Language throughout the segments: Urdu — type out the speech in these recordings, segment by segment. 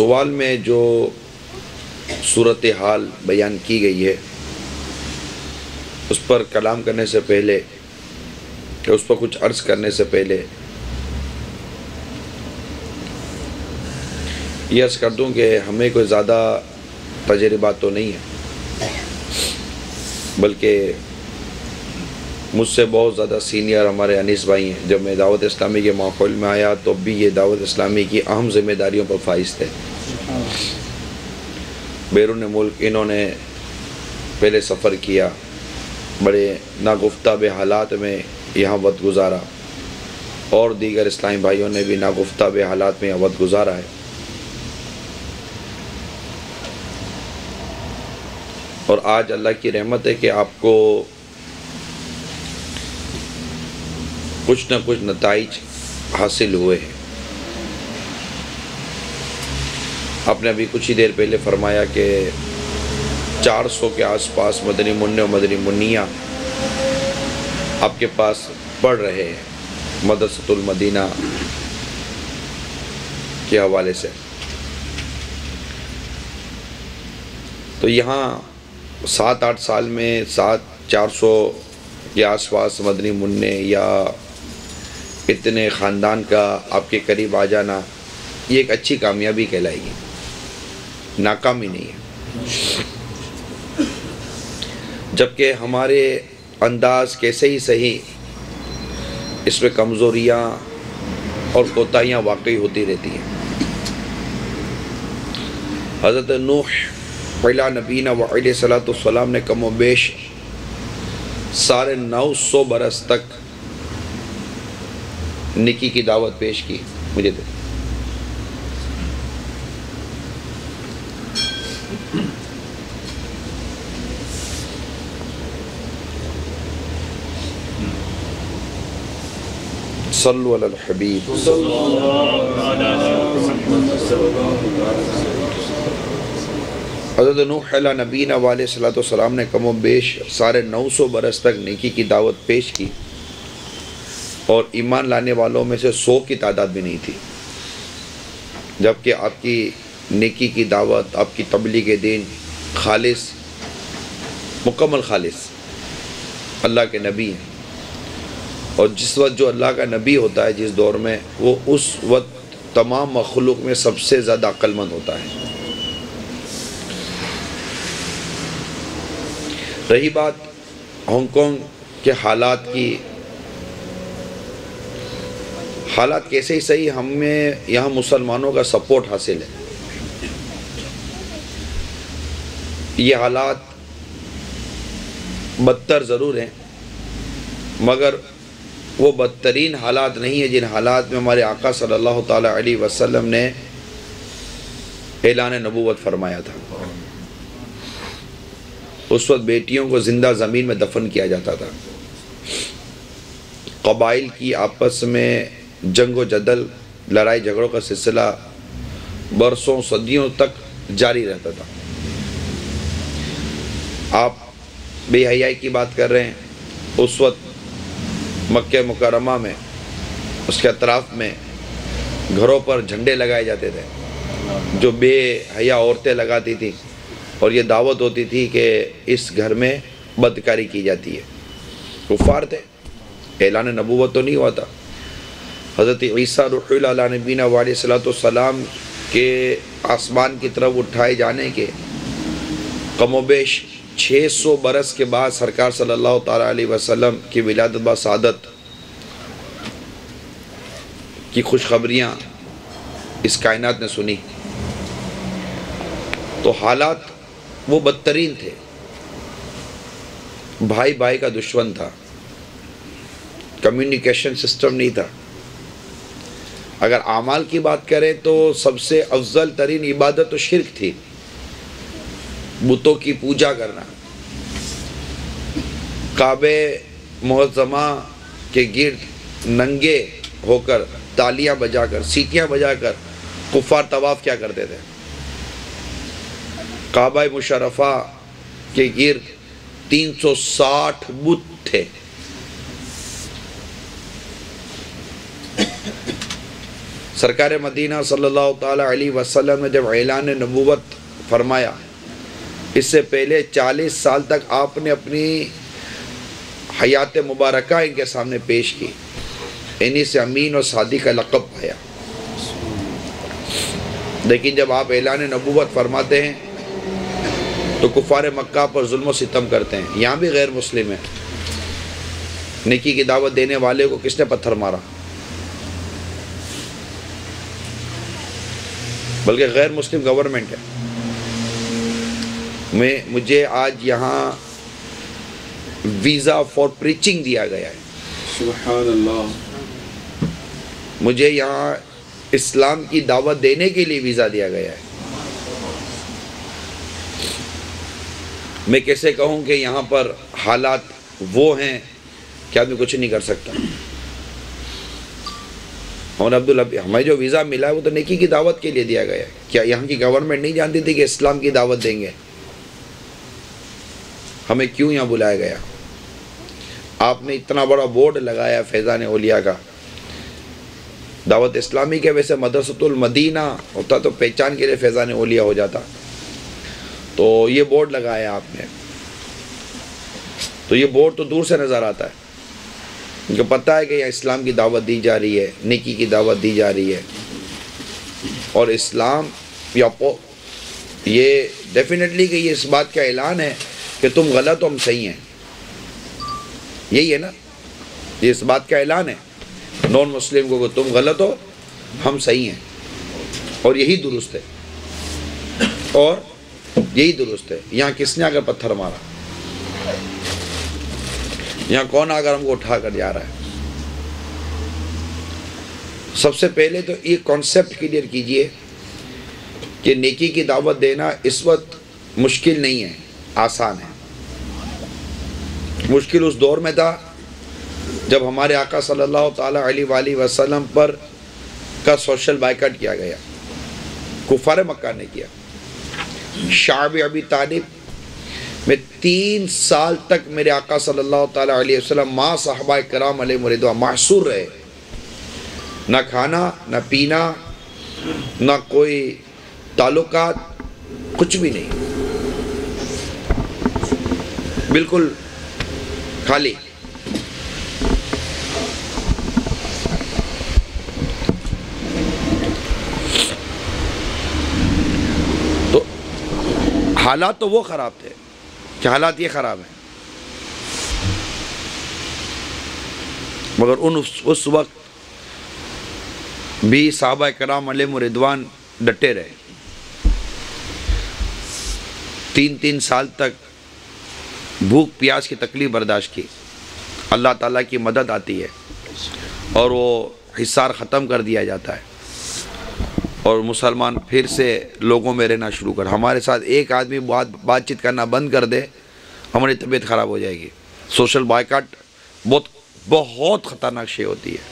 سوال میں جو صورتحال بیان کی گئی ہے اس پر کلام کرنے سے پہلے کہ اس پر کچھ عرض کرنے سے پہلے یہ عرض کر دوں کہ ہمیں کوئی زیادہ تجربہ تو نہیں ہے، بلکہ مجھ سے بہت زیادہ سینئر ہمارے انیس بھائی ہیں۔ جب میں دعوت اسلامی کے ماحول میں آیا تو بھی یہ دعوت اسلامی کی اہم ذمہ داریوں پر فائز تھے۔ بیرون ملک انہوں نے پہلے سفر کیا، بڑے ناگفتہ حالات میں یہاں وقت گزارا، اور دیگر اسلامی بھائیوں نے بھی ناگفتہ حالات میں یہاں وقت گزارا ہے، اور آج اللہ کی رحمت ہے کہ آپ کو کچھ نہ کچھ نتائج حاصل ہوئے ہیں۔ آپ نے ابھی کچھ ہی دیر پہلے فرمایا کہ 400 کے آس پاس مدنی منع و مدنی منیہ آپ کے پاس پڑھ رہے ہیں مدرسۃ المدینہ کے حوالے سے۔ تو یہاں 7-8 سال میں 400 کے آس پاس مدنی منع یا اتنے خاندان کا آپ کے قریب آ جانا، یہ ایک اچھی کامیابی کہلائے گی، ناکامی نہیں ہے۔ جبکہ ہمارے انداز کیسے ہی صحیح، اس میں کمزوریاں اور کوتاہیاں واقعی ہوتی رہتی ہیں۔ حضرت نوح علیہ نبینا و علیہ صلاۃ والسلام نے کم و بیش 950 برس تک نیکی کی دعوت پیش کی۔ مجھے دے صلو علی الحبیب۔ حضرت نوح علیہ نبینا علیہ صلاۃ والسلام نے کم و بیش 950 برس تک نیکی کی دعوت پیش کی، اور ایمان لانے والوں میں سے 100 کی تعداد بھی نہیں تھی، جبکہ آپ کی نیکی کی دعوت، آپ کی تبلیغ دین خالص، مکمل خالص اللہ کے نبی ہیں، اور جس وقت جو اللہ کا نبی ہوتا ہے جس دور میں، وہ اس وقت تمام مخلوق میں سب سے زیادہ عقل مند ہوتا ہے۔ رہی بات ہانگ کانگ کے حالات کی، حالات کیسے ہی صحیح، ہمیں یہاں مسلمانوں کا سپورٹ حاصل ہے۔ یہ حالات بدتر ضرور ہیں، مگر وہ بدترین حالات نہیں ہیں جن حالات میں ہمارے آقا صلی اللہ تعالیٰ علیہ وسلم نے اعلان نبوت فرمایا تھا۔ اس وقت بیٹیوں کو زندہ زمین میں دفن کیا جاتا تھا، قبائل کی آپس میں جنگ و جدل، لڑائی جھگڑوں کا سلسلہ برسوں صدیوں تک جاری رہتا تھا۔ آپ بے حیائی کی بات کر رہے ہیں، اس وقت مکہ مکرمہ میں، اس کے اطراف میں گھروں پر جھنڈے لگائے جاتے تھے جو بے حیا عورتیں لگاتی تھیں، اور یہ دعوت ہوتی تھی کہ اس گھر میں بدکاری کی جاتی ہے۔ کفار تھے، اعلان نبوت تو نہیں ہوا تھا۔ حضرت عیسیٰ روح اللہ علیہ نبینا علیہ صلاۃ والسلام کے آسمان کی طرف اٹھائے جانے کے کم و بیش 600 برس کے بعد سرکار صلی اللہ تعالیٰ علیہ وسلم کی ولادت با سعادت کی خوشخبریاں اس کائنات نے سنی، تو حالات وہ بدترین تھے۔ بھائی بھائی کا دشمن تھا، کمیونیکیشن سسٹم نہیں تھا۔ اگر اعمال کی بات کریں تو سب سے افضل ترین عبادت تو شرک تھی، بتوں کی پوجا کرنا، کعبہ معظمہ کے گرد ننگے ہو کر، تالیاں بجا کر، سیٹیاں بجا کر کفار طواف کیا کرتے تھے۔ کعبہ مشرفہ کے گرد 360 بت تھے۔ سرکار مدینہ صلی اللہ تعالیٰ علیہ وسلم نے جب اعلان نبوت فرمایا، اس سے پہلے 40 سال تک آپ نے اپنی حیات مبارکہ ان کے سامنے پیش کی، انہی سے امین اور صادق کا لقب پایا۔ لیکن جب آپ اعلان نبوت فرماتے ہیں تو کفار مکہ پر ظلم و ستم کرتے ہیں، یہاں بھی غیر مسلم ہیں۔ نیکی کی دعوت دینے والے کو کس نے پتھر مارا؟ بلکہ غیر مسلم گورنمنٹ ہے۔ مجھے آج یہاں ویزا فار پریچنگ دیا گیا ہے، سبحان اللہ۔ مجھے یہاں اسلام کی دعوت دینے کے لیے ویزا دیا گیا ہے۔ میں کیسے کہوں کہ یہاں پر حالات وہ ہیں کہ آدمی کچھ نہیں کر سکتا۔ اور عبداللہ ہمیں جو ویزا ملا ہے وہ تو نیکی کی دعوت کے لیے دیا گیا ہے۔ کیا یہاں کی گورنمنٹ نہیں جانتی تھی کہ اسلام کی دعوت دیں گے؟ ہمیں کیوں یہاں بلایا گیا؟ آپ نے اتنا بڑا بورڈ لگایا فیضان اولیاء کا، دعوت اسلامی کے، ویسے مدرسۃ المدینہ ہوتا تو پہچان کے لیے فیضان اولیاء ہو جاتا، تو یہ بورڈ لگایا آپ نے، تو یہ بورڈ تو دور سے نظر آتا ہے، ان کو پتہ ہے کہ یہاں اسلام کی دعوت دی جا رہی ہے، نیکی کی دعوت دی جا رہی ہے۔ اور اسلام یہ ڈیفینیٹلی کہ یہ اس بات کا اعلان ہے کہ تم غلط ہو ہم صحیح ہیں، یہی ہے نا، یہ اس بات کا اعلان ہے نان مسلم کو کہ تم غلط ہو ہم صحیح ہیں، اور یہی درست ہے، اور یہی درست ہے۔ یہاں کس نے اگر پتھر مارا؟ یہاں کون اگر ہم کو اٹھا کر جا رہا ہے؟ سب سے پہلے تو یہ کانسیپٹ کلیئر کیجئے کہ نیکی کی دعوت دینا اس وقت مشکل نہیں ہے، آسان ہے۔ مشکل اس دور میں تھا جب ہمارے آقا صلی اللہ تعالیٰ علیہ وآلہ وسلم پر کا سوشل بائیکاٹ کیا گیا، کفار مکہ نے کیا۔ شعب ابی طالب میں 3 سال تک میرے آقا صلی اللہ تعالیٰ علیہ وسلم ماں صحابہ کرام علیہ رضوان محصور رہے، نہ کھانا نہ پینا نہ کوئی تعلقات، کچھ بھی نہیں، بالکل خالی۔ تو حالات تو وہ خراب تھے کہ حالات یہ خراب ہیں، مگر اس وقت بھی صحابہ کرام علیہ رضوان ڈٹے رہے، 3 سال تک بھوک پیاس کی تکلیف برداشت کی۔ اللہ تعالیٰ کی مدد آتی ہے اور وہ حصار ختم کر دیا جاتا ہے، اور مسلمان پھر سے لوگوں میں رہنا شروع کر۔ ہمارے ساتھ ایک آدمی بات چیت کرنا بند کر دے، ہماری طبیعت خراب ہو جائے گی۔ سوشل بائیکاٹ بہت خطرناک شے ہوتی ہے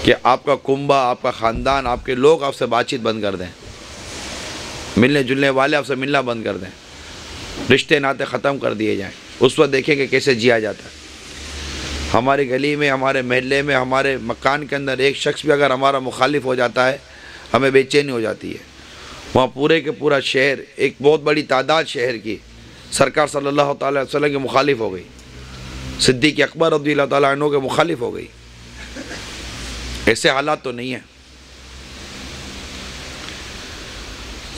کہ آپ کا کنبہ، آپ کا خاندان، آپ کے لوگ آپ سے بات چیت بند کر دیں، ملنے جلنے والے آپ سے ملنا بند کر دیں، رشتے ناتے ختم کر دیے جائیں۔ اس وقت دیکھیں کہ کیسے جیا جاتا ہے۔ ہماری گلی میں، ہمارے محلے میں، ہمارے مکان کے اندر ایک شخص بھی اگر ہمارا مخالف ہو جاتا ہے، ہمیں بے چینی ہو جاتی ہے۔ وہاں پورے کے پورا شہر، ایک بہت بڑی تعداد شہر کی سرکار صلی اللہ تعالیٰ علیہ وسلم کے مخالف ہو گئی، صدیق اکبر رضی اللہ تعالیٰ عنہ کے مخالف ہو گئی۔ ایسے حالات تو نہیں ہیں۔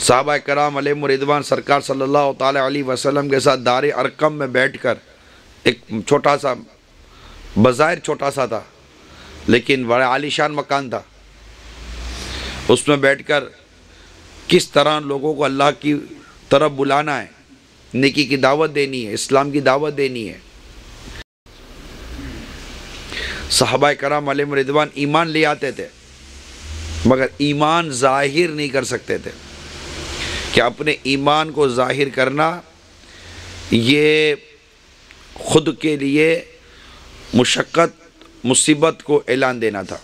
صحابہ کرام علیہ رضوان سرکار صلی اللہ تعالیٰ علیہ وسلم کے ساتھ دار ارقم میں بیٹھ کر، ایک چھوٹا سا، بظاہر چھوٹا سا تھا لیکن بڑا عالی شان مکان تھا، اس میں بیٹھ کر کس طرح لوگوں کو اللہ کی طرف بلانا ہے، نیکی کی دعوت دینی ہے، اسلام کی دعوت دینی ہے۔ صحابہ کرام علیہ رضوان ایمان لے آتے تھے مگر ایمان ظاہر نہیں کر سکتے تھے، کہ اپنے ایمان کو ظاہر کرنا یہ خود کے لیے مشقت، مصیبت کو اعلان دینا تھا۔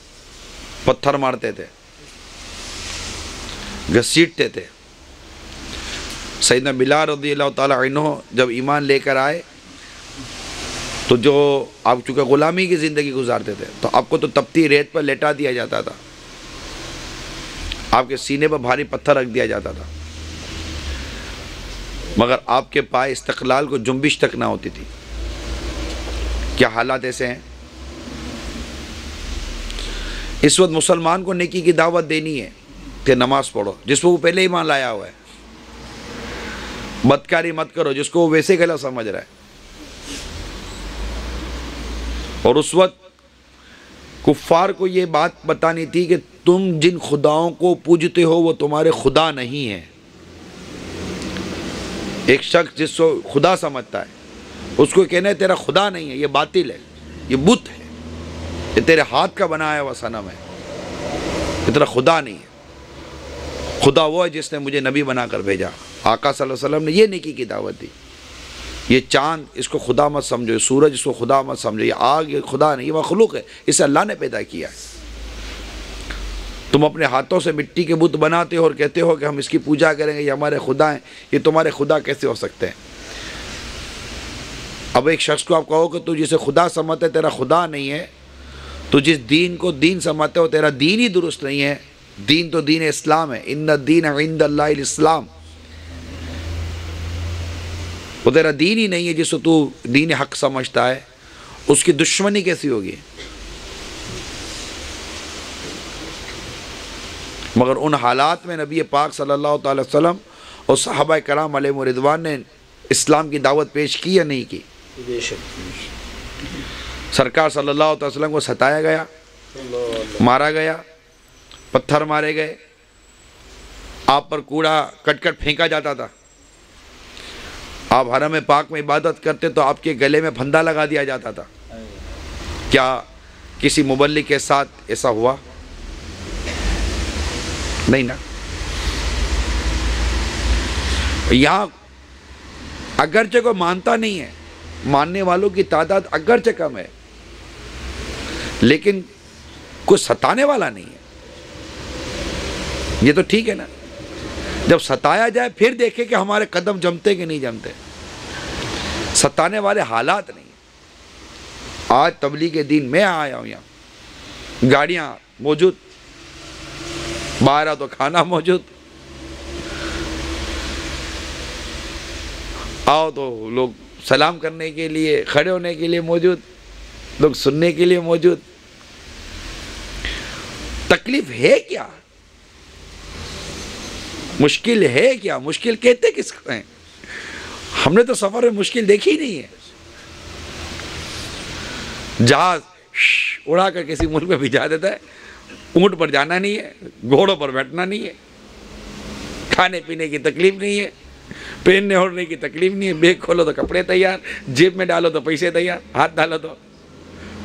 پتھر مارتے تھے، گھسیٹتے تھے۔ سیدنا بلال رضی اللہ تعالیٰ عنہ جب ایمان لے کر آئے تو جو آپ چونکہ غلامی کی زندگی گزارتے تھے تو آپ کو تو تپتی ریت پر لیٹا دیا جاتا تھا، آپ کے سینے پر بھاری پتھر رکھ دیا جاتا تھا، مگر آپ کے پائے استقلال کو جنبش تک نہ ہوتی تھی۔ کیا حالات ایسے ہیں؟ اس وقت مسلمان کو نیکی کی دعوت دینی ہے کہ نماز پڑھو، جس کو وہ پہلے ایمان لایا ہوا ہے، بدکاری مت کرو جس کو وہ ویسے غلط سمجھ رہا ہے، اور اس وقت کفار کو یہ بات بتانی تھی کہ تم جن خداؤں کو پوجتے ہو وہ تمہارے خدا نہیں ہیں۔ ایک شخص جس کو خدا سمجھتا ہے اس کو کہنا ہے تیرا خدا نہیں ہے، یہ باطل ہے، یہ بت ہے، یہ تیرے ہاتھ کا بنایا ہوا صنم ہے، یہ تیرا خدا نہیں ہے، خدا وہ ہے جس نے مجھے نبی بنا کر بھیجا۔ آقا صلی اللہ علیہ وسلم نے یہ نیکی کی دعوت دی۔ یہ چاند اس کو خدا مت سمجھو، یہ سورج اس کو خدا مت سمجھو، یہ آگ یہ خدا نہیں، یہ مخلوق ہے، اسے اللہ نے پیدا کیا ہے۔ تم اپنے ہاتھوں سے مٹی کے بت بناتے ہو اور کہتے ہو کہ ہم اس کی پوجا کریں گے، یہ ہمارے خدا ہیں، یہ تمہارے خدا کیسے ہو سکتے ہیں؟ اب ایک شخص کو آپ کہو کہ تو جسے خدا سمجھتے تیرا خدا نہیں ہے، تو جس دین کو دین سمجھتے ہو تیرا دین ہی درست نہیں ہے۔ دین تو دین اسلام ہے، ان الدین عند اللہ الاسلام، وہ تیرا دین ہی نہیں ہے جس کو تو دین حق سمجھتا ہے، اس کی دشمنی کیسی ہوگی؟ مگر ان حالات میں نبی پاک صلی اللہ تعالی وسلم اور صحابہ کرام علیہم رضوان نے اسلام کی دعوت پیش کی یا نہیں کی؟ سرکار صلی اللہ علیہ وسلم کو ستایا گیا، مارا گیا، پتھر مارے گئے، آپ پر کوڑا کٹ کٹ پھینکا جاتا تھا، آپ حرم پاک میں عبادت کرتے تو آپ کے گلے میں پھندا لگا دیا جاتا تھا۔ کیا کسی مبلغ کے ساتھ ایسا ہوا؟ نہیں نا۔ یہاں اگرچہ کوئی مانتا نہیں ہے، ماننے والوں کی تعداد اگرچہ کم ہے، لیکن کوئی ستانے والا نہیں ہے، یہ تو ٹھیک ہے نا۔ جب ستایا جائے پھر دیکھیں کہ ہمارے قدم جمتے کہ نہیں جمتے، ستانے والے حالات نہیں۔ آج تبلیغ دین میں آیا ہوں، یہاں گاڑیاں موجود، باہر تو کھانا موجود، آؤ تو لوگ سلام کرنے کے لیے، کھڑے ہونے کے لیے موجود، لوگ سننے کے لیے موجود۔ تکلیف ہے کیا؟ مشکل ہے کیا؟ مشکل کہتے کس کو ہیں؟ ہم نے تو سفر میں مشکل دیکھی نہیں ہے۔ جہاز اڑا کر کسی ملک میں بھیجا دیتا ہے، اونٹ پر جانا نہیں ہے، گھوڑوں پر بیٹھنا نہیں ہے، کھانے پینے کی تکلیف نہیں ہے، پہننے اوڑھنے کی تکلیف نہیں ہے، بیگ کھولو تو کپڑے تیار، جیب میں ڈالو تو پیسے تیار، ہاتھ ڈالو تو۔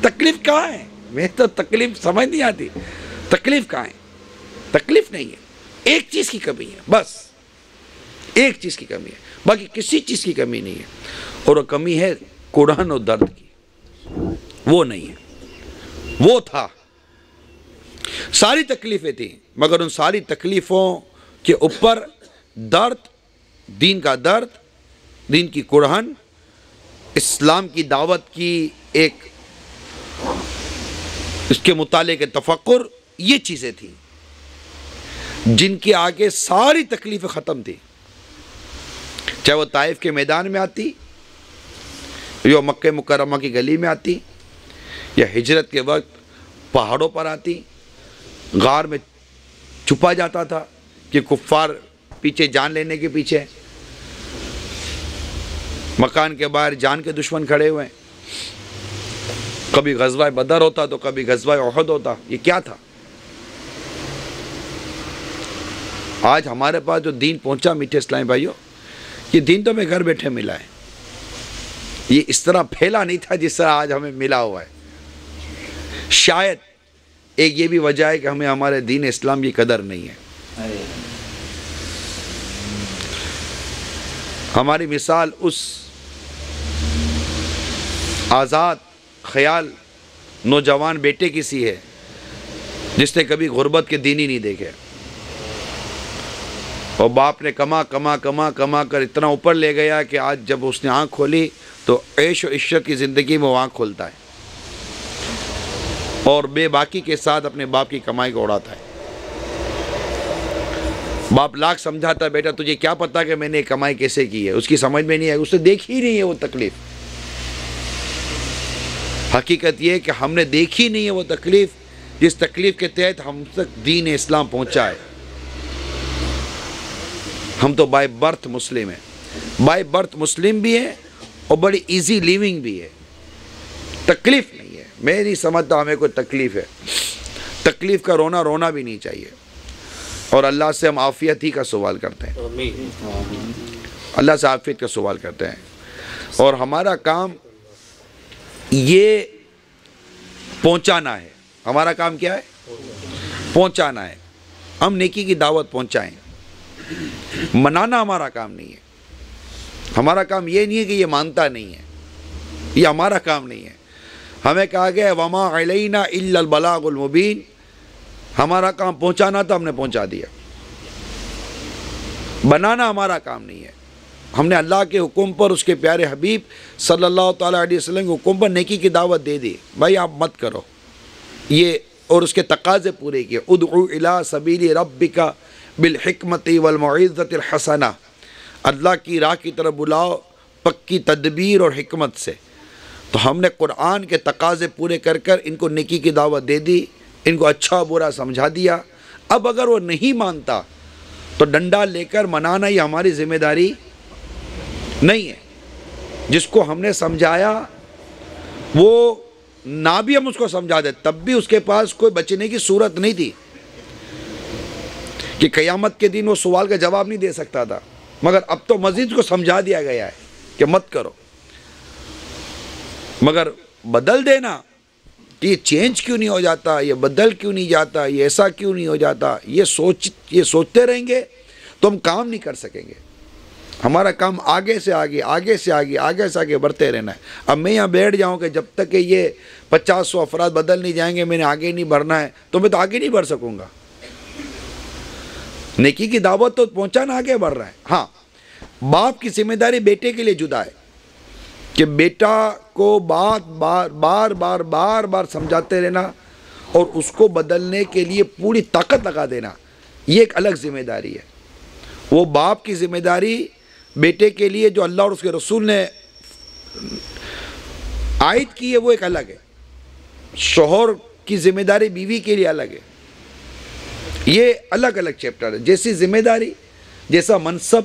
تکلیف کہاں ہے؟ میں تو تکلیف سمجھ نہیں آتی، تکلیف کہاں ہے؟ تکلیف نہیں ہے، ایک چیز کی کمی ہے، بس ایک چیز کی کمی ہے، باقی کسی چیز کی کمی نہیں ہے، اور وہ کمی ہے قرآن اور درد کی۔ وہ نہیں ہے، وہ تھا۔ ساری تکلیفیں تھیں، مگر ان ساری تکلیفوں کے اوپر درد، دین کا درد، دین کی قرآن، اسلام کی دعوت کی ایک اس کے مطالعے کے تفکر، یہ چیزیں تھیں جن کے آگے ساری تکلیفیں ختم تھی، چاہے وہ طائف کے میدان میں آتی، یا مکہ مکرمہ کی گلی میں آتی، یا ہجرت کے وقت پہاڑوں پر آتی، غار میں چھپا جاتا تھا کہ کفار پیچھے جان لینے کے پیچھے، مکان کے باہر جان کے دشمن کھڑے ہوئے، کبھی غزوہ بدر ہوتا تو کبھی غزوہ احد ہوتا۔ یہ کیا تھا؟ آج ہمارے پاس جو دین پہنچا میٹھے اسلامی بھائیوں، یہ دین تو ہمیں گھر بیٹھے ملا ہے، یہ اس طرح پھیلا نہیں تھا جس طرح آج ہمیں ملا ہوا ہے۔ شاید ایک یہ بھی وجہ ہے کہ ہمیں ہمارے دین اسلام کی قدر نہیں ہے۔ ہماری مثال اس آزاد خیال نوجوان بیٹے کی سی ہے جس نے کبھی غربت کے دن ہی نہیں دیکھے، اور باپ نے کما کما کما کما کر اتنا اوپر لے گیا کہ آج جب اس نے آنکھ کھولی تو عیش و عشرت کی زندگی میں وہ آنکھ کھولتا ہے اور بے باکی کے ساتھ اپنے باپ کی کمائی کو اڑاتا ہے۔ باپ لاکھ سمجھاتا ہے بیٹا تجھے کیا پتا کہ میں نے کمائی کیسے کی ہے، اس کی سمجھ میں نہیں آئی، اس نے دیکھی نہیں ہے وہ تکلیف۔ حقیقت یہ ہے کہ ہم نے دیکھی نہیں ہے وہ تکلیف جس تکلیف کے تحت ہم تک دین اسلام پہنچا ہے۔ ہم تو بائی برتھ مسلم ہیں، بائی برتھ مسلم بھی ہیں اور بڑی ایزی لیونگ بھی ہے، تکلیف نہیں ہے۔ میں نہیں سمجھتا ہمیں کوئی تکلیف ہے، تکلیف کا رونا بھی نہیں چاہیے، اور اللہ سے ہم عافیت ہی کا سوال کرتے ہیں، اللہ سے عافیت کا سوال کرتے ہیں۔ اور ہمارا کام یہ پہنچانا ہے، ہمارا کام کیا ہے؟ پہنچانا ہے۔ ہم نیکی کی دعوت پہنچائیں، منانا ہمارا کام نہیں ہے۔ ہمارا کام یہ نہیں ہے کہ یہ مانتا نہیں ہے، یہ ہمارا کام نہیں ہے۔ ہمیں کہا گیا ہے وَمَا عَلَيْنَا إِلَّا الْبَلَاغُ الْمُبِينُ، ہمارا کام پہنچانا تھا، ہم نے پہنچا دیا۔ بنانا ہمارا کام نہیں ہے۔ ہم نے اللہ کے حکم پر، اس کے پیارے حبیب صلی اللہ تعالیٰ علیہ وسلم کے حکم پر نیکی کی دعوت دے دی، بھائی آپ مت کرو یہ، اور اس کے تقاضے پورے کیے۔ ادعو الی سبیل ربک بالحکمت والموعظۃ الحسنہ، اللہ کی راہ کی طرف بلاؤ پکی تدبیر اور حکمت سے۔ تو ہم نے قرآن کے تقاضے پورے کر کر ان کو نیکی کی دعوت دے دی، ان کو اچھا برا سمجھا دیا۔ اب اگر وہ نہیں مانتا تو ڈنڈا لے کر منانا یہ ہماری ذمہ داری نہیں ہے۔ جس کو ہم نے سمجھایا وہ نہ بھی ہم اس کو سمجھا دیں تب بھی اس کے پاس کوئی بچنے کی صورت نہیں تھی کہ قیامت کے دن وہ سوال کا جواب نہیں دے سکتا تھا، مگر اب تو مزید کو سمجھا دیا گیا ہے کہ مت کرو۔ مگر بدل دینا کہ یہ چینج کیوں نہیں ہو جاتا، یہ بدل کیوں نہیں جاتا، یہ ایسا کیوں نہیں ہو جاتا، یہ سوچتے رہیں گے تو ہم کام نہیں کر سکیں گے۔ ہمارا کام آگے سے آگے، آگے سے آگے، آگے سے آگے بڑھتے رہنا ہے۔ اب میں یہاں بیٹھ جاؤں کہ جب تک کہ یہ 50-100 افراد بدل نہیں جائیں گے میں نے آگے نہیں بڑھنا ہے، تو میں تو آگے نہیں بڑھ سکوں گا۔ نیکی کی دعوت تو پہنچانا آگے بڑھ رہا ہے۔ ہاں، باپ کی ذمہ داری بیٹے کے لیے جدا ہے کہ بیٹا کو بار بار سمجھاتے رہنا اور اس کو بدلنے کے لیے پوری طاقت لگا دینا، یہ ایک الگ ذمہ داری ہے۔ وہ باپ کی ذمہ داری بیٹے کے لیے جو اللہ اور اس کے رسول نے عائد کی ہے وہ ایک الگ ہے۔ شوہر کی ذمہ داری بیوی کے لیے الگ ہے۔ یہ الگ الگ چیپٹر ہے۔ جیسی ذمہ داری، جیسا منصب،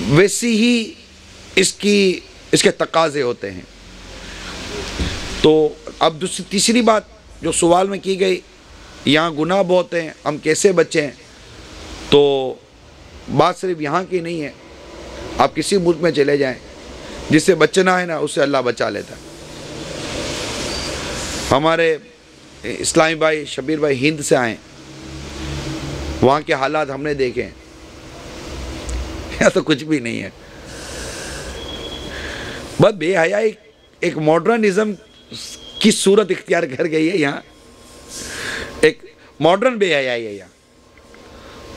ویسی ہی اس کے تقاضے ہوتے ہیں۔ تو اب تیسری بات جو سوال میں کی گئی، یہاں گناہ بہت ہیں، ہم کیسے بچیں؟ تو بات صرف یہاں کی نہیں ہے، آپ کسی ملک میں چلے جائیں، جس سے بچنا ہے نا اس سے اللہ بچا لیتا ہے۔ ہمارے اسلامی بھائی شبیر بھائی ہند سے آئیں، وہاں کے حالات ہم نے دیکھے ہیں، یہاں تو کچھ بھی نہیں ہے، بس بے حیائی ایک ماڈرنزم کی صورت اختیار کر گئی ہے۔ یہاں ایک ماڈرن بے حیائی ہے یہاں،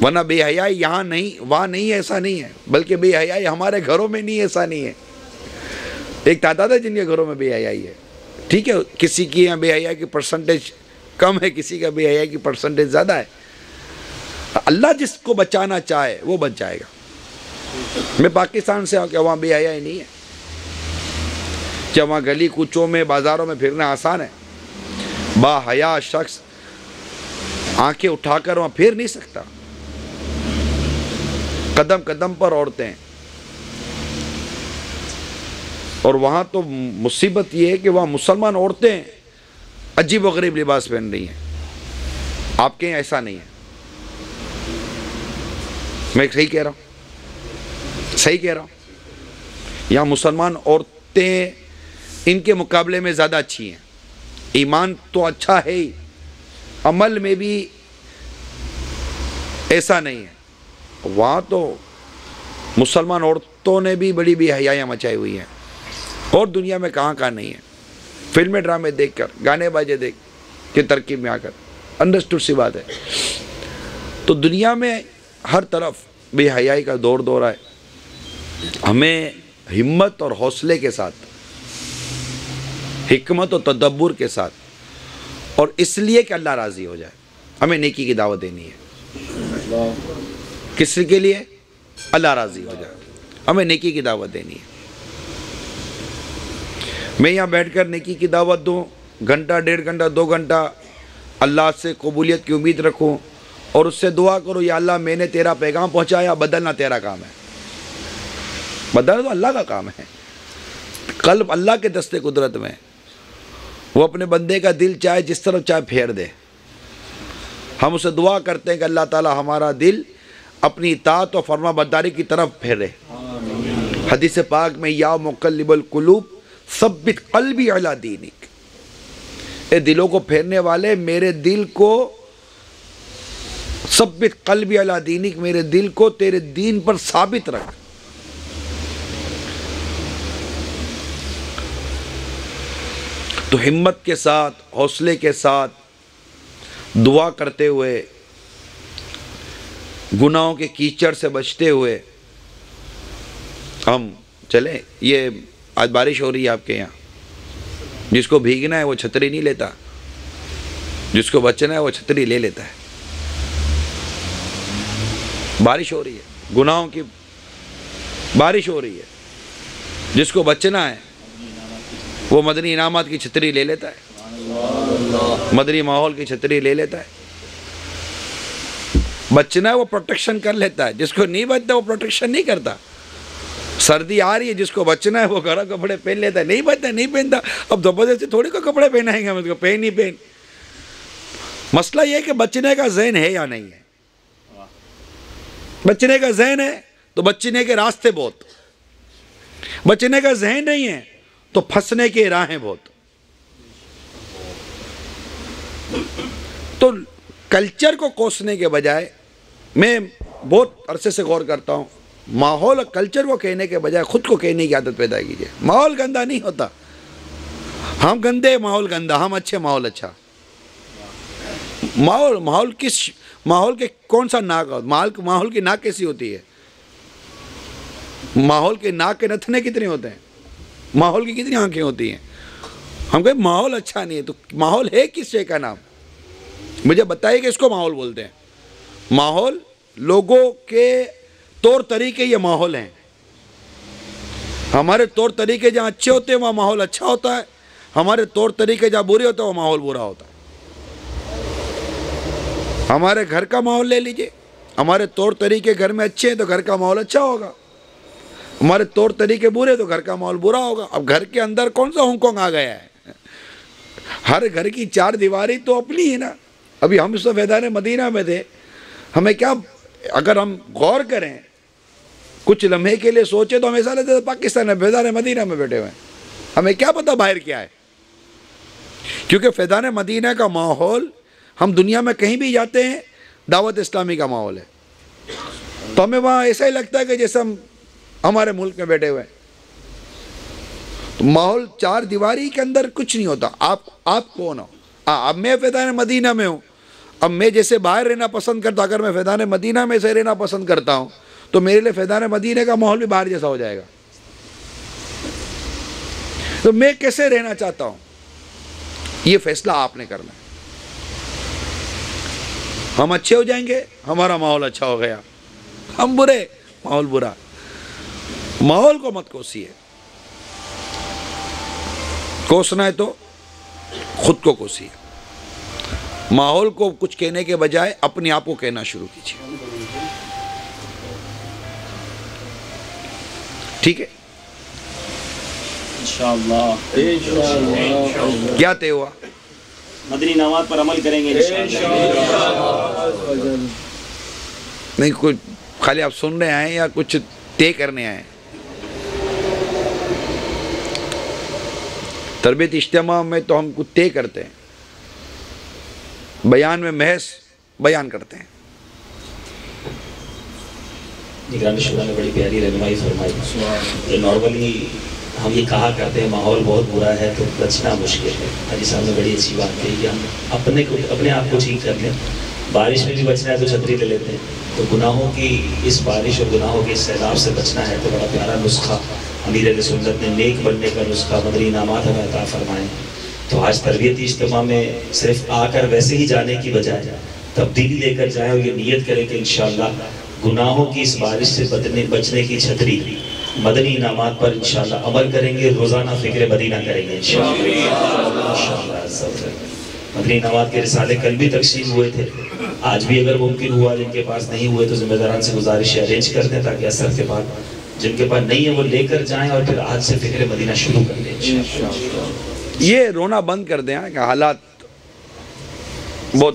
ورنہ بے حیائی یہاں نہیں، وہاں نہیں ہے، ایسا نہیں ہے، بلکہ بے حیائی ہمارے گھروں میں نہیں ہے، ایسا نہیں ہے۔ ایک تعداد ہے جن کے گھروں میں بے حیائی ہے، ٹھیک ہے، کسی کی یہاں بے حیائی کی پرسنٹیج کم ہے، کسی کا بے حیائی کی پرسنٹیج زیادہ ہے۔ اللہ جس کو بچانا چاہے وہ بچ جائے گا۔ میں پاکستان سے ہوں کہ وہاں بے حیائی نہیں ہے، کیا وہاں گلی کوچوں میں بازاروں میں پھرنا آسان ہے؟ با حیا شخص آنکھیں اٹھا کر وہاں پھر نہیں سکتا، قدم قدم پر عورتیں، اور وہاں تو مصیبت یہ ہے کہ وہاں مسلمان عورتیں عجیب و غریب لباس پہن رہی ہیں، آپ کے یہاں ایسا نہیں ہے۔ میں صحیح کہہ رہا ہوں، صحیح کہہ رہا ہوں، یہاں مسلمان عورتیں ان کے مقابلے میں زیادہ اچھی ہیں۔ ایمان تو اچھا ہے ہی، عمل میں بھی ایسا نہیں ہے۔ وہاں تو مسلمان عورتوں نے بھی بڑی بے حیائیاں مچائی ہوئی ہیں، اور دنیا میں کہاں کہاں نہیں ہے۔ فلمیں ڈرامے دیکھ کر، گانے باجے دیکھ کے ترکیب میں آ کر، انڈرسٹوڈ سی بات ہے۔ تو دنیا میں ہر طرف بے حیائی کا دور دورہ ہے۔ ہمیں ہمت اور حوصلے کے ساتھ، حکمت و تدبر کے ساتھ، اور اس لیے کہ اللہ راضی ہو جائے، ہمیں نیکی کی دعوت دینی ہے۔ کس کے لیے؟ اللہ راضی ہو جائے. ہمیں نیکی کی دعوت دینی ہے. میں یہاں بیٹھ کر نیکی کی دعوت دوں، گھنٹہ 1.5 گھنٹہ 2 گھنٹہ اللہ سے قبولیت کی امید رکھوں اور اس سے دعا کرو یا اللہ میں نے تیرا پیغام پہنچایا، بدلنا تیرا کام ہے. بدلنا تو اللہ کا کام ہے. قلب اللہ کے دست قدرت میں، وہ اپنے بندے کا دل چاہے جس طرف چاہے پھیر دے. ہم اسے دعا کرتے ہیں کہ اللہ تعالی ہمارا دل اپنی اطاعت و فرما برداری کی طرف پھیرے. حدیث پاک میں یا مقلب القلوب ثبت قلبی علی دینک، اے دلوں کو پھیرنے والے میرے دل کو ثبت قلبی علی دینک، میرے دل کو تیرے دین پر ثابت رکھ. تو ہمت کے ساتھ، حوصلے کے ساتھ دعا کرتے ہوئے، گناہوں کے کیچڑ سے بچتے ہوئے ہم چلیں. یہ آج بارش ہو رہی ہے آپ کے یہاں، جس کو بھیگنا ہے وہ چھتری نہیں لیتا، جس کو بچنا ہے وہ چھتری لے لیتا ہے. بارش ہو رہی ہے، گناہوں کی بارش ہو رہی ہے، جس کو بچنا ہے وہ مدنی انعامات کی چھتری لے لیتا ہے، مدنی ماحول کی چھتری لے لیتا ہے. بچنا ہے وہ پروٹیکشن کر لیتا ہے، جس کو نہیں بچتا وہ پروٹیکشن نہیں کرتا. سردی آ رہی ہے، جس کو بچنا ہے وہ گرم کپڑے پہن لیتا ہے، نہیں بچتا نہیں پہنتا. اب زبردستی تھوڑی کو کپڑے پہنائیں گے ہم اس کو، پہن نہیں پہن. مسئلہ یہ ہے کہ بچنے کا ذہن ہے یا نہیں ہے. بچنے کا ذہن ہے تو بچنے کے راستے بہت، بچنے کا ذہن نہیں ہے تو پھنسنے کے راہیں بہت. تو کلچر کو کوسنے کے بجائے، میں بہت عرصے سے غور کرتا ہوں، ماحول اور کلچر کو کہنے کے بجائے خود کو کہنے کی عادت پیدا کیجیے. ماحول گندا نہیں ہوتا، ہم گندے ماحول گندا، ہم اچھے ماحول اچھا. ماحول کس ماحول کے کون سا ناک ہو؟ ماحول کی ناک کیسی ہوتی ہے؟ ماحول کے ناک کے نتھنے کتنے ہوتے ہیں؟ ماحول کی کتنی آنکھیں ہوتی ہیں؟ ہم کہیں ماحول اچھا نہیں ہے، تو ماحول ہے کس شے کا نام؟ مجھے بتائیے کہ اس کو ماحول بولتے ہیں. ماحول لوگوں کے طور طریقے، یہ ماحول ہیں. ہمارے طور طریقے جہاں اچھے ہوتے ہیں وہاں ماحول اچھا ہوتا ہے، ہمارے طور طریقے جہاں برے ہوتے ہیں وہ ماحول برا ہوتا ہے. ہمارے گھر کا ماحول لے لیجئے، ہمارے طور طریقے گھر میں اچھے ہیں تو گھر کا ماحول اچھا ہوگا، ہمارے طور طریقے برے تو گھر کا ماحول برا ہوگا. اب گھر کے اندر کون سا ہانگ کانگ آ گیا ہے؟ ہر گھر کی 4 دیواری تو اپنی ہے نا. ابھی ہم اس وقت فیضان مدینہ میں تھے، ہمیں کیا، اگر ہم غور کریں کچھ لمحے کے لیے سوچے تو ہم ایسا لگتا ہے پاکستان میں فیضان مدینہ میں بیٹھے ہوئے ہیں. ہمیں کیا پتہ باہر کیا ہے، کیونکہ فیضان مدینہ کا ماحول، ہم دنیا میں کہیں بھی جاتے ہیں دعوت اسلامی کا ماحول ہے، تو ہمیں وہاں ایسا ہی لگتا ہے کہ جیسے ہم ہمارے ملک میں بیٹھے ہوئے ہیں. تو ماحول 4 دیواری کے اندر کچھ نہیں ہوتا. آپ کون ہو؟ اب میں فیضان مدینہ میں ہوں، اب میں جیسے باہر رہنا پسند کرتا ہوں، اگر میں فیضان مدینہ میں سے رہنا پسند کرتا ہوں تو میرے لیے فیضان مدینہ کا ماحول بھی باہر جیسا ہو جائے گا. تو میں کیسے رہنا چاہتا ہوں یہ فیصلہ آپ نے کرنا ہے. ہم اچھے ہو جائیں گے، ہمارا ماحول اچھا ہو گیا. ہم برے، ماحول برا. ماحول کو مت کوسیے، کوسنا ہے تو خود کو کوسیے. ماحول کو کچھ کہنے کے بجائے اپنے آپ کو کہنا شروع کیجیے. ٹھیک ہے؟ انشاءاللہ کیا طے ہوا؟ مدنی انعامات پر عمل کریں گے انشاءاللہ. نہیں کچھ خالی آپ سننے آئے یا کچھ طے کرنے آئے؟ تربیت اجتماع میں تو ہم کچھ طے کرتے ہیں، بیان میں محض بیان کرتے ہیں. نگران شورا نے بڑی پیاری رہنمائی فرمائی. نارملی ہم یہ کہا کرتے ہیں ماحول بہت برا ہے تو بچنا مشکل ہے. حاجی صاحب نے بڑی اچھی بات کہی کہ ہم اپنے آپ کو ٹھیک کر لیں. بارش میں بھی بچنا ہے تو چھتری لے لیتے ہیں. تو گناہوں کی اس بارش اور گناہوں کے اس سیلاب سے بچنا ہے تو بڑا پیارا نسخہ امیر اہل سنت نے نیک بننے کا نسخہ مدنی انعامات ہمیں عطا فرمائے. تو آج تربیتی اجتماع میں صرف آ کر ویسے ہی جانے کی بجائے تبدیلی لے کر جائیں اور یہ نیت کریں کہ انشاءاللہ گناہوں کی اس بارش سے بچنے کی چھتری مدنی انعامات پر انشاءاللہ عمل کریں گے، روزانہ فکر مدینہ کریں گے انشاءاللہ۔ مدنی انعامات کے رسالے کل بھی تقسیم ہوئے تھے، آج بھی اگر ممکن ہوا، جن کے پاس نہیں ہوئے تو ذمہ داران سے گزارش ارینج کر دیں تاکہ اثر کے بعد جن کے پاس نہیں ہے وہ لے کر جائیں اور پھر آج سے فکر مدینہ شروع کر دیں انشاءاللہ۔ یہ رونا بند کر دیں کہ حالات بہت،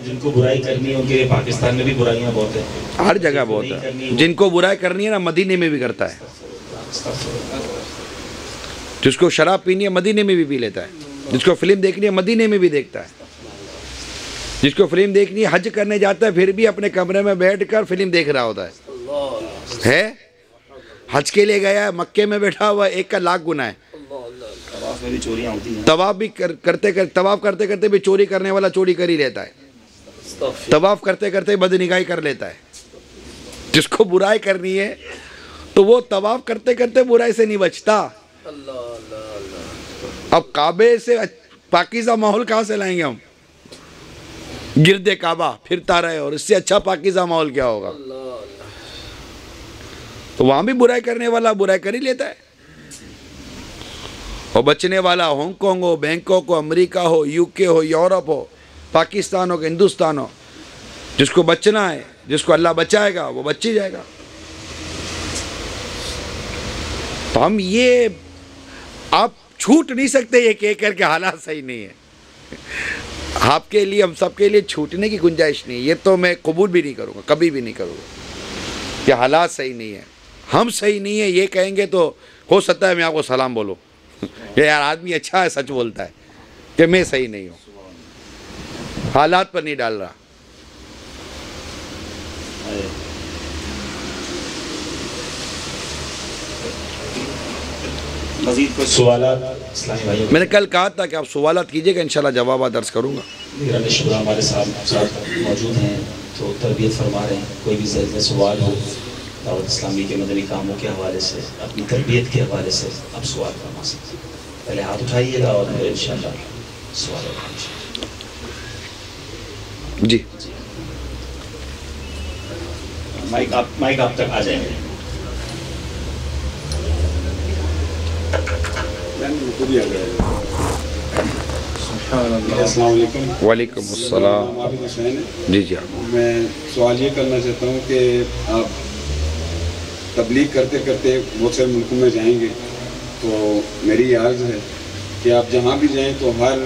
جن کو برائی کرنی ہے ان کے پاکستان میں بھی برائیاں بہت ہیں، ہر جگہ بہت ہے، جن کو برائی کرنی ہے نا مدینے میں بھی کرتا ہے، جس کو شراب پینی ہے مدینے میں بھی پی لیتا ہے، جس کو فلم دیکھنی ہے مدینے میں بھی دیکھتا ہے، جس کو فلم دیکھنی ہے حج کرنے جاتا ہے پھر بھی اپنے کمرے میں بیٹھ کر فلم دیکھ رہا ہوتا ہے، حج کے لیے گیا ہے مکے میں بیٹھا ہوا ہے، ایک کا لاکھ گناہ ہے، طواف بھی کرتے کرتے بھی چوری کرنے والا چوری کر ہی لیتا ہے، طواف کرتے کرتے بدنگاہی کر لیتا ہے، جس کو برائی کرنی ہے تو وہ طواف کرتے کرتے برائی سے نہیں بچتا۔ اب کعبے سے پاکیزہ ماحول کہاں سے لائیں گے ہم؟ گرد کعبہ پھرتا رہے، اور اس سے اچھا پاکیزہ ماحول کیا ہوگا؟ تو وہاں بھی برائی کرنے والا برائی کر ہی لیتا ہے، اور بچنے والا ہانگ کانگ ہو، بینکاک ہو، امریکہ ہو، UK ہو، یورپ ہو، پاکستان ہو کہ ہندوستان ہو، جس کو بچنا ہے، جس کو اللہ بچائے گا وہ بچ ہی جائے گا۔ تو ہم یہ آپ چھوٹ نہیں سکتے یہ کہہ کر کے حالات صحیح نہیں ہے، آپ کے لیے ہم سب کے لیے چھوٹنے کی گنجائش نہیں، یہ تو میں قبول بھی نہیں کروں گا، کبھی بھی نہیں کروں گا کہ حالات صحیح نہیں ہے، ہم صحیح نہیں ہیں یہ کہیں گے تو ہو سکتا ہے میں آپ کو سلام بولوں کہ یار آدمی اچھا ہے، سچ بولتا ہے، کہ میں صحیح نہیں ہوں، حالات پر نہیں ڈال رہا۔ مزید کوئی سوالات اسلامی بھائیوں؟ میں نے کل کہا تھا کہ آپ سوالات کیجئے گا، انشاءاللہ جوابات درس کروں گا۔ نگران شورا ہمارے ساتھ موجود ہیں تو تربیت فرما رہے ہیں، کوئی بھی ذہن میں سوال ہو دعوت اسلامی کے مدنی کاموں کے حوالے سے، اپنی تربیت کے حوالے سے آپ سوال فرما سکتے ہیں، پہلے ہاتھ اٹھائیے گا اور پھر انشاءاللہ سوال ہوگا۔ جی مائک آپ تک آ جائیں گے۔ السلام علیکم۔ وعلیکم السلام۔ عابد حسین ہے۔ جی میں سوال یہ کرنا چاہتا ہوں کہ آپ تبلیغ کرتے کرتے بہت سے ملکوں میں جائیں گے، تو میری عرض ہے کہ آپ جہاں بھی جائیں تو ہر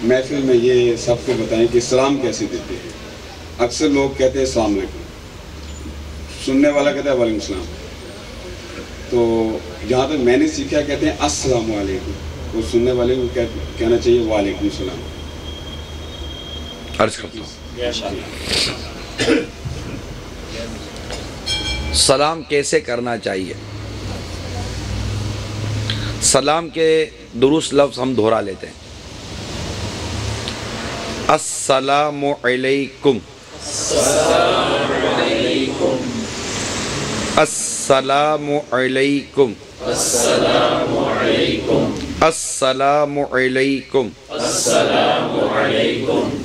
محفل میں یہ سب کو بتائیں کہ سلام کیسے دیتے ہیں۔ اکثر لوگ کہتے ہیں السلام علیکم، سننے والا کہتا ہے وعلیکم السلام، تو جہاں تک میں نے سیکھا کہتے ہیں السلام علیکم، اور سننے والے کو کہنا چاہیے وعلیکم السلام۔ عرض کرتا ہوں، سلام کیسے کرنا چاہیے؟ سلام کے درست لفظ ہم دہرا لیتے ہیں، السلام علیکم، السلام علیکم، السلام علیکم، السلام علیکم، السلام علیکم، السلام علیکم۔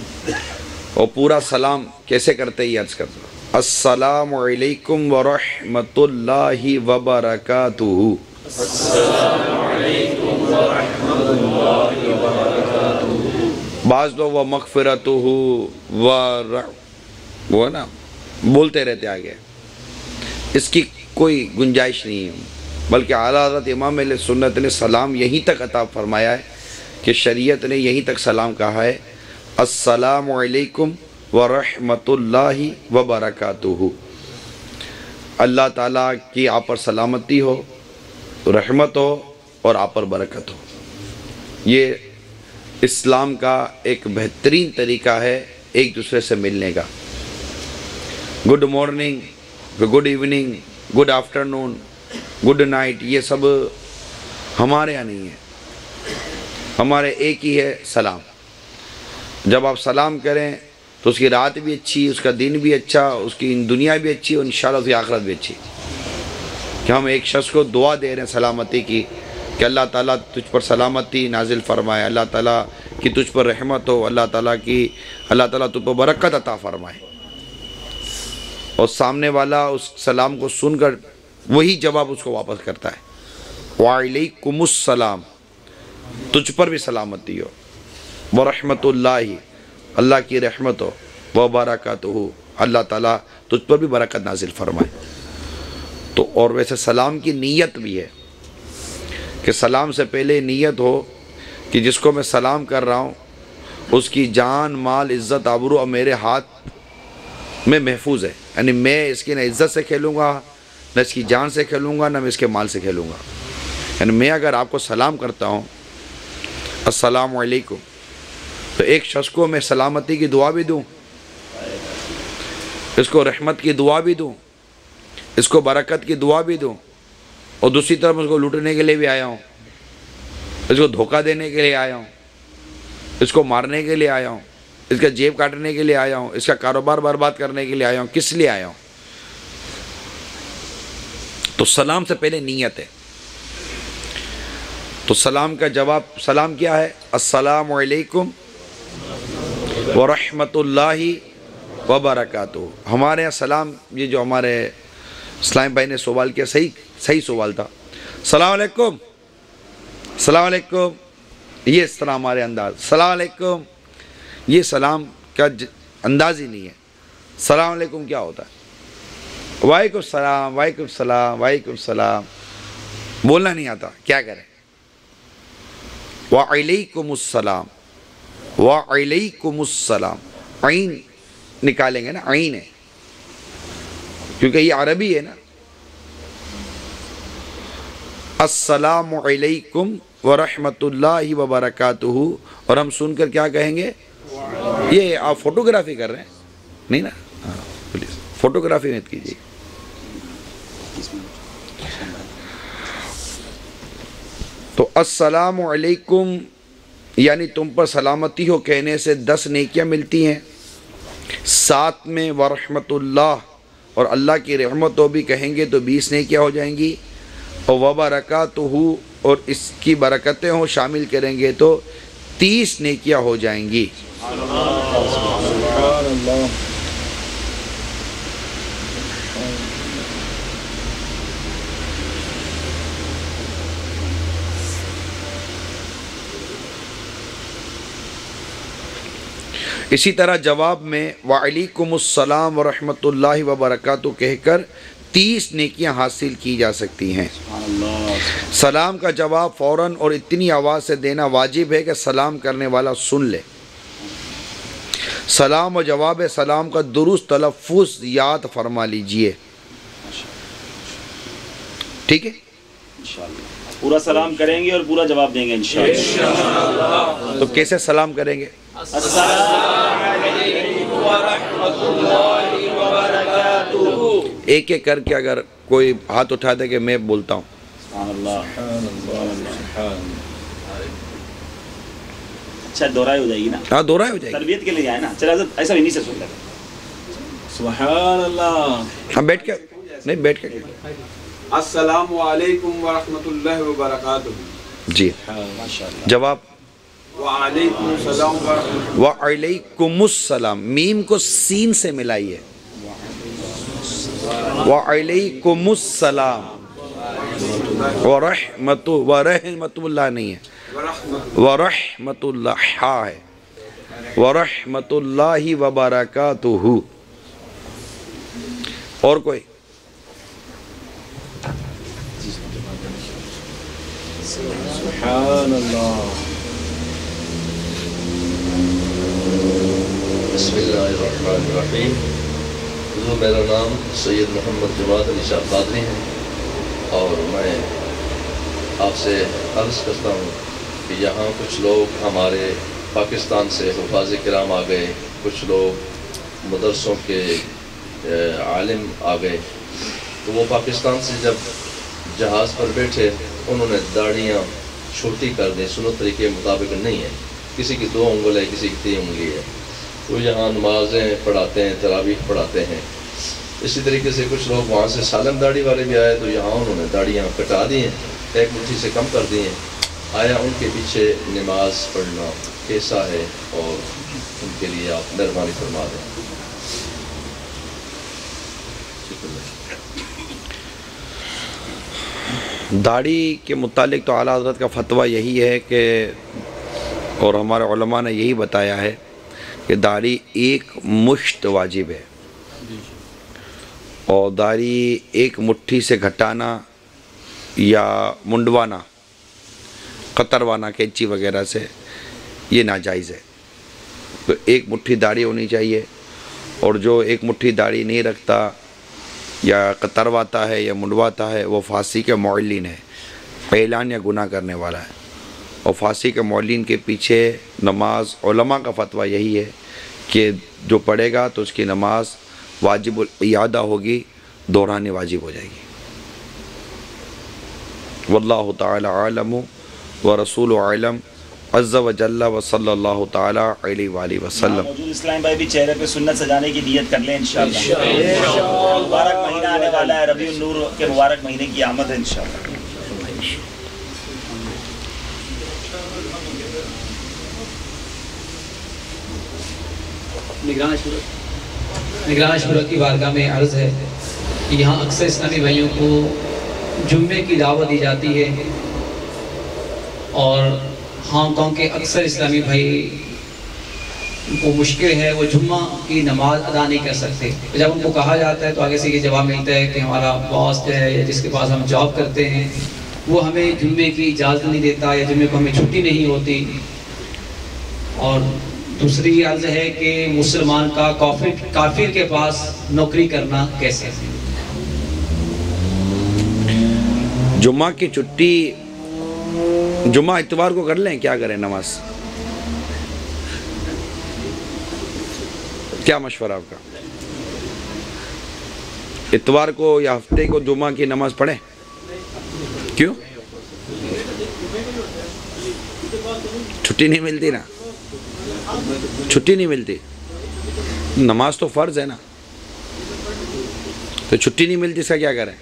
اور پورا سلام کیسے کرتے ہی عرض کرتا ہوں، السلام علیکم ورحمۃ اللہ وبرکاتہ، السلام علیکم ورحمۃ اللہ وبرکاتہ۔ بعض لوگ وہ مغفرتہ وہ نا بولتے رہتے آگے، اس کی کوئی گنجائش نہیں ہے، بلکہ اعلیٰ حضرت امام اہل سنت نے سلام یہیں تک عطا فرمایا ہے کہ شریعت نے یہیں تک سلام کہا ہے، السلام علیکم ورحمۃ اللہ وبرکاتہ، اللہ تعالیٰ کی آپ پر سلامتی ہو، رحمت ہو اور آپ پر برکت ہو۔ یہ اسلام کا ایک بہترین طریقہ ہے ایک دوسرے سے ملنے کا۔ Good morning, good evening, good afternoon, good night, یہ سب ہمارے یہاں نہیں ہے، ہمارے ایک ہی ہے سلام۔ جب آپ سلام کریں تو اس کی رات بھی اچھی، اس کا دن بھی اچھا، اس کی دنیا بھی اچھی اور انشاءاللہ اس کی آخرت بھی اچھی، کہ ہم ایک شخص کو دعا دے رہے ہیں سلامتی کی کہ اللہ تعالیٰ تجھ پر سلامتی نازل فرمائے، اللہ تعالیٰ کی تجھ پر رحمت ہو، اللہ تعالیٰ تجھ پر برکت عطا فرمائے۔ اور سامنے والا اس سلام کو سن کر وہی جواب اس کو واپس کرتا ہے، وعلیکم السلام، تجھ پر بھی سلامتی ہو، ورحمت اللہ، اللہ کی رحمت ہو، وبرکاتہ، اللہ تعالیٰ تجھ پر بھی برکت نازل فرمائے۔ تو اور ویسے سلام کی نیت بھی ہے کہ سلام سے پہلے نیت ہو کہ جس کو میں سلام کر رہا ہوں اس کی جان، مال، عزت، آبرو اور میرے ہاتھ میں محفوظ ہے، یعنی میں اس کی نہ عزت سے کھیلوں گا، نہ اس کی جان سے کھیلوں گا، نہ میں اس کے مال سے کھیلوں گا۔ یعنی میں اگر آپ کو سلام کرتا ہوں السلام علیکم، تو ایک شخص کو میں سلامتی کی دعا بھی دوں، اس کو رحمت کی دعا بھی دوں، اس کو برکت کی دعا بھی دوں، اور دوسری طرف اس کو لوٹنے کے لیے بھی آیا ہوں، اس کو دھوکہ دینے کے لیے آیا ہوں، اس کو مارنے کے لیے آیا ہوں، اس کا جیب کاٹنے کے لیے آیا ہوں، اس کا کاروبار برباد کرنے کے لیے آیا ہوں، کس لیے آیا ہوں؟ تو سلام سے پہلے نیت ہے۔ تو سلام کا جواب، سلام کیا ہے؟ السلام علیکم ورحمت اللہ وبرکاتہ۔ ہمارے یہاں سلام، یہ جو ہمارے اسلام بھائی نے سوال کیا، صحیح سوال تھا، السلام علیکم، السلام علیکم، یہ اس طرح ہمارے انداز، السلام علیکم، یہ سلام کا انداز ہی نہیں ہے۔ السلام علیکم کیا ہوتا ہے؟ وعلیکم السلام، وعلیکم السلام، وعلیکم السلام، بولنا نہیں آتا، کیا کریں؟ وعلیکم السلام، وعلیکم السلام، عین نکالیں گے نا، عین ہے، کیونکہ یہ عربی ہے نا۔ السلام علیکم ورحمت اللہ وبرکاتہ، اور ہم سن کر کیا کہیں گے؟ یہ آپ فوٹوگرافی کر رہے ہیں نہیں نا؟ ہاں پلیز فوٹوگرافی مت کیجیے۔ تو السلام علیکم یعنی تم پر سلامتی ہو کہنے سے 10 نیکیاں ملتی ہیں، ساتھ میں ورحمت اللہ اور اللہ کی رحمت ہو بھی کہیں گے تو 20 نیکیاں ہو جائیں گی، اور وبرکاتہ اور اس کی برکتیں ہوں شامل کریں گے تو 30 نیکیاں ہو جائیں گی۔ اسی طرح جواب میں وعلیکم السلام ورحمت اللہ وبرکاتہ کہہ کر 30 نیکیاں حاصل کی جا سکتی ہیں۔ سلام کا جواب فوراً اور اتنی آواز سے دینا واجب ہے کہ سلام کرنے والا سن لے۔ سلام و جواب سلام کا درست تلفظ یاد فرما لیجئے، ٹھیک ہے؟ پورا سلام کریں گے اور پورا جواب دیں گے انشاءاللہ۔ تو کیسے سلام کریں گے؟ السلام علیکم ورحمۃ اللہ وبرکاتہ۔ ایک ایک کر کے اگر کوئی ہاتھ اٹھا دے کہ میں بولتا ہوں۔ سبحان اللہ۔ اچھا دہرائی ہو جائے گی نا؟ ہاں دہرائی ہو جائے گی، تربیت کے لیے آئے نا، چلا ایسا بھی نہیں سے سن لیتے۔ سبحان اللہ۔ ہم بیٹھ کے نہیں، بیٹھ کے السلام علیکم ورحمۃ اللہ وبرکاتہ۔ جی جواب وعلیکم السلام ورحمۃ وعلیکم السلام، میم کو سین سے ملائیے، وعلیکم السلام، ورحمت اللہ نہیں ہے، ورحمت اللہ ہا ہے، ورحمت اللہ وبرکاتہ۔ اور کوئی؟ سبحان اللہ۔ بسم اللہ الرحمن الرحیم۔ حضور میرا نام سید محمد جواد علی شاہ قادری ہے، اور میں آپ سے عرض کرتا ہوں کہ یہاں کچھ لوگ ہمارے پاکستان سے حفاظ کرام آ گئے، کچھ لوگ مدرسوں کے عالم آ گئے، تو وہ پاکستان سے جب جہاز پر بیٹھے انہوں نے داڑھیاں چھوٹی کر دیں، سنت طریقے کے مطابق نہیں ہے، کسی کی 2 انگل ہے، کسی کی 3 انگلی ہے، وہ یہاں نمازیں پڑھاتے ہیں، تراویح پڑھاتے ہیں۔ اسی طریقے سے کچھ لوگ وہاں سے سالم داڑھی والے بھی آئے تو یہاں انہوں نے داڑھیاں کٹا دی ہیں، 1 مٹھی سے کم کر دی ہیں۔ آیا ان کے پیچھے نماز پڑھنا کیسا ہے، اور ان کے لیے آپ مہربانی فرما دیں۔ داڑھی کے متعلق تو اعلیٰ حضرت کا فتویٰ یہی ہے کہ، اور ہمارے علماء نے یہی بتایا ہے کہ داڑھی ایک مشت واجب ہے، اور داڑھی ایک مٹھی سے گھٹانا یا منڈوانا، قطروانا کینچی وغیرہ سے، یہ ناجائز ہے۔ تو ایک مٹھی داڑھی ہونی چاہیے، اور جو ایک مٹھی داڑھی نہیں رکھتا یا قطرواتا ہے یا منڈواتا ہے وہ فاسق کے معلن ہے، اعلان یا گناہ کرنے والا ہے، اور فاسق کے معلن کے پیچھے نماز، علماء کا فتویٰ یہی ہے کہ جو پڑھے گا تو اس کی نماز واجب الاعادہ ہوگی، دہرانی واجب ہو جائے گی۔ واللہ تعالی عالم ورسول عالم عز و جل و صلی اللہ تعالی علیہ وآلہ وسلم۔ موجود اسلام بھائی بھی چہرے پہ سنت سجانے کی نیت کر لیں انشاءاللہ۔ مبارک مہینہ آنے والا ہے، ربیع النور کے مبارک مہینے کی آمد ہے انشاءاللہ۔ نگران شورا کی بارگاہ میں عرض ہے کہ یہاں اکثر اسلامی بھائیوں کو جمعے کی دعوت دی جاتی ہے، اور ہانگ کانگ کے اکثر اسلامی بھائی کو مشکل ہے، وہ جمعہ کی نماز ادا نہیں کر سکتے۔ جب ان کو کہا جاتا ہے تو آگے سے یہ جواب ملتا ہے کہ ہمارا باس جو ہے یا جس کے پاس ہم جاب کرتے ہیں وہ ہمیں جمعے کی اجازت نہیں دیتا، یا جمعے کو ہمیں چھٹی نہیں ہوتی۔ اور دوسری عرض ہے کہ مسلمان کا کافر کے پاس نوکری کرنا کیسے؟ جمعہ کی چھٹی، جمعہ اتوار کو کر لیں، کیا کریں نماز؟ کیا مشورہ آپ کا؟ اتوار کو یا ہفتے کو جمعہ کی نماز پڑھیں؟ کیوں؟ چھٹی نہیں ملتی نا، چھٹی نہیں ملتی، نماز تو فرض ہے نا، تو چھٹی نہیں ملتی، اس کا کیا کریں؟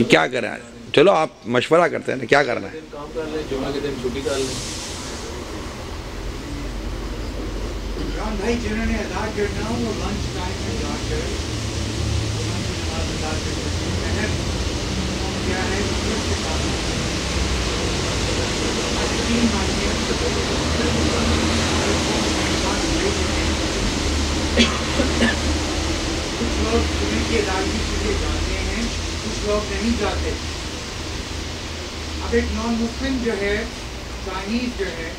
کیا کریں؟ چلو آپ مشورہ کرتے ہیں نا، کیا کرنا ہے؟ بھائی جنہوں نے ادا کرنا وہ لنچ ٹائم میں ادا کریں، کیا ہے کچھ لوگ جمعے کی ادائیگی کے لیے جاتے ہیں، کچھ لوگ نہیں جاتے۔ اب ایک نان مسلم جو ہے، چائنیز جو ہے،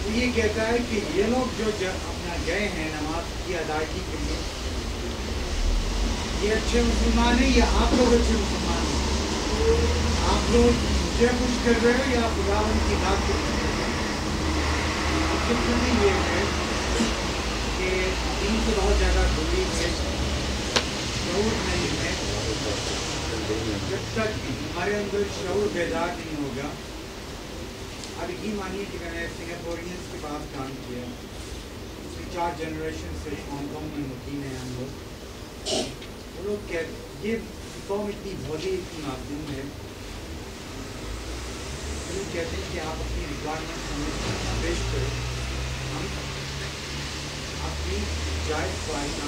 وہ یہ کہتا ہے کہ یہ لوگ جو اپنا گئے ہیں نماز کی ادائیگی کے لیے، یہ اچھے مسلمان ہیں یا آپ لوگ اچھے مسلمان ہیں؟ آپ لوگ مجھے خوش کر رہے ہو یا خدا ان کی ذات کو خوش کر رہے ہو؟ حقیقت یہ ہے کہ دین سے بہت زیادہ دوری ہے، شعور نہیں ہے۔ جب تک ہمارے اندر شعور بیدار نہیں ہوگا، اب یہ مانیے کہ میں نے سنگاپورینس کے پاس کام کیا، 4 جنریشن سے ہانگ کانگ میں مقیم ہیں ہم لوگ۔ وہ لوگ یہ قوم اتنی بھولی، اتنی معصوم ہے، وہ لوگ کہتے ہیں کہ آپ اپنی ریکوائرمنٹ ہمیں پیش کریں، ہم اپنی جائز خواہشات